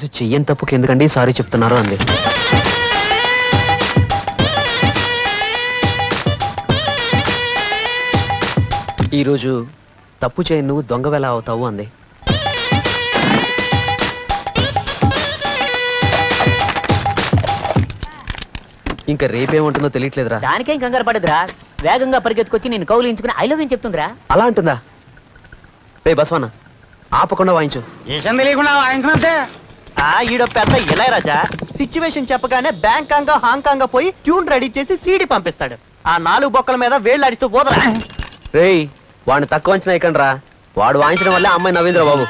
చూసి చెయ్యని తప్పుకి ఎందుకండి సారీ చెప్తున్నారు అంది. ఈరోజు తప్పు చేయి నువ్వు దొంగవెలా అవుతావు అంది. ఇంకా రేపేముంటుందో తెలియట్లేదురా. దానికేం కంగారు పడదురా, వేగంగా పరిగెత్తుకొచ్చి నేను కౌలించుకుని ఐ లవ్ యూ చెప్తుందిరా. అలా అంటుందా? రే బస్వన్న ఆపకుండా వాయించు. తెలియకుండా వాయించినంతే. ఈడ పెద్ద ఇళయరాజా సిచ్యువేషన్ చెప్పగానే బ్యాంకాంగ్ హాంకాంగ్ పోయి ట్యూన్ రెడీ చేసి సీడీ పంపిస్తాడు. ఆ 4 బొక్కల మీద వేళ్ళు అడిస్తూ పోదరా. రేయ్ వాడిని తక్కువ అంచనా ఎక్కండ్రా. వాడు వాయించడం వల్ల అమ్మాయి నవ్విందిరా బాబు.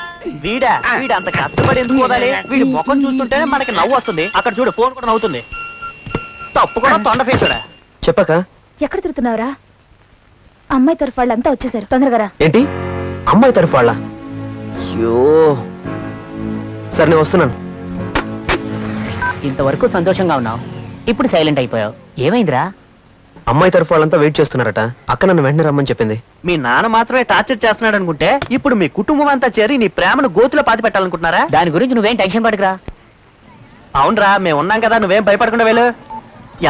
వీడ అంత కష్టపడి ఎందుకు పోదాలి? వీడి ముఖం చూస్తుంటేనే మనకి నవ్వు వస్తుంది. అక్కడ చూడు ఫోన్ కూడా నవ్వుతుంది. తప్పు కూడా తొండ ఫేసాడా. చెప్పక ఎక్కడ తిరుగుతున్నావురా? అమ్మాయి తరఫు వాళ్ళంతా వచ్చేసారు, తొందరగా. ఏంటి అమ్మాయి తరఫు వాళ్ళ? అయ్యో సరే నేను వస్తున్నాను. ఇంతవరకు సంతోషంగా ఉన్నావు, ఇప్పుడు సైలెంట్ అయిపోయావు. ఏమైందిరా? అమ్మాయి తరఫు వాళ్ళంతా వెయిట్ చేస్తున్నారట. అక్క నన్ను వెంటనే రమ్మని చెప్పింది. మీ నాన్న మాత్రమే టార్చర్ చేస్తున్నాడు అనుకుంటే ఇప్పుడు మీ కుటుంబం అంతా చేరి నీ ప్రేమను గోతులో పాతి పెట్టాలనుకుంటున్నారా? దాని గురించి నువ్వేం టెన్షన్ పడకురా. అవునరా, మేము ఉన్నాం కదా, నువ్వేం భయపడకుండా వెళ్ళు.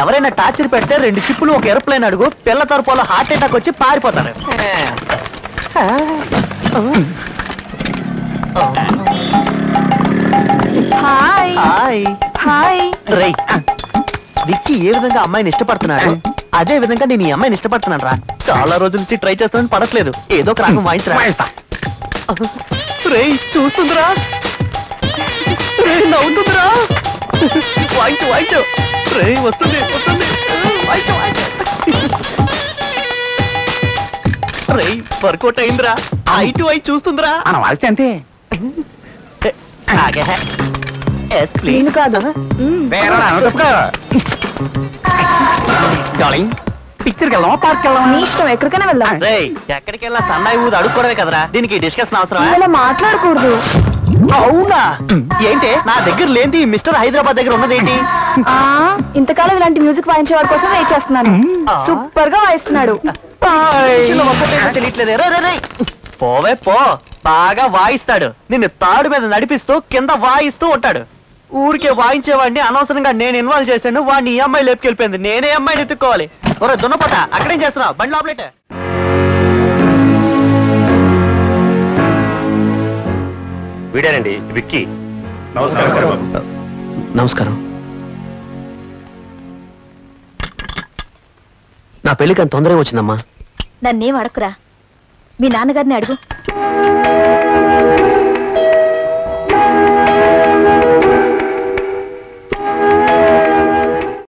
ఎవరైనా టార్చర్ పెడితే 2 చిప్పులు ఒక ఏరోప్లేన్ అడుగు, పిల్ల తరపులో హార్ట్ అటాక్ వచ్చి పారిపోతారు. Hi hi hi. రేయ్, విక్కీ ఏ విధంగా అమ్మాయిని ఇష్టపడుతున్నాడు అదే విధంగా నేను ఈ అమ్మాయిని ఇష్టపడుతున్నాను రా. చాలా రోజుల నుంచి ట్రై చేస్తానని పడట్లేదు. ఏదో ఒక రాగం వాయించరా. రేయ్ చూస్తుందిరా, రేయ్ నవ్వుతుందిరా. వాయించు వాయించు. రేయ్ వస్తుంది వస్తుంది. వాయించు వాయించు. రేయ్ వర్కౌట్ అయిందిరా. ఐటు ఐ చూస్తుందిరా. మనం వాయిస్తే అంతే. నేను కాదు. పిక్చర్కి వెళ్దామా, పార్క్ వెళ్దామా? నీ ఇష్టం, ఎక్కడికైనా వెళ్దాం. రేయ్ ఎక్కడికి వెళ్ళా సన్నాయి ఊది అడుక్కోవడమే కదరా. దీనికి డిస్కషన్ అవసరమా? ఇలా మాట్లాడకూడదు. అవునా? ఏంటి నా దగ్గర లేని మిస్టర్ హైదరాబాద్ దగ్గర ఉన్నదేంటి? ఇంతకాలం ఇలాంటి మ్యూజిక్ వాయించేవాడి కోసం వెయిట్ చేస్తున్నాను. సూపర్ గా వాయిస్తున్నాడు. తెలియట్లేదే. పోవే పో, బాగా వాయిస్తాడు. నిన్ను తాడు మీద నడిపిస్తూ కింద వాయిస్తూ ఉంటాడు. ఊరికే వాయించేవాడిని అనవసరంగా నేను ఇన్వాల్వ్ చేశాను. వాడిని ఈ అమ్మాయి లేపుకెళ్ళిపోయింది. నేనే అమ్మాయిని ఎత్తుక్కోవాలి. ఒరే దున్నపోత, అక్కడేం చేస్తున్నావు? బండి లోపలేటే. వీడేనండి విక్కీ. నమస్కారం. నా పెళ్లికి అంత తొందరగా వచ్చిందమ్మా. నన్నేం అడకురా, మీ నాన్నగారిని అడుగు.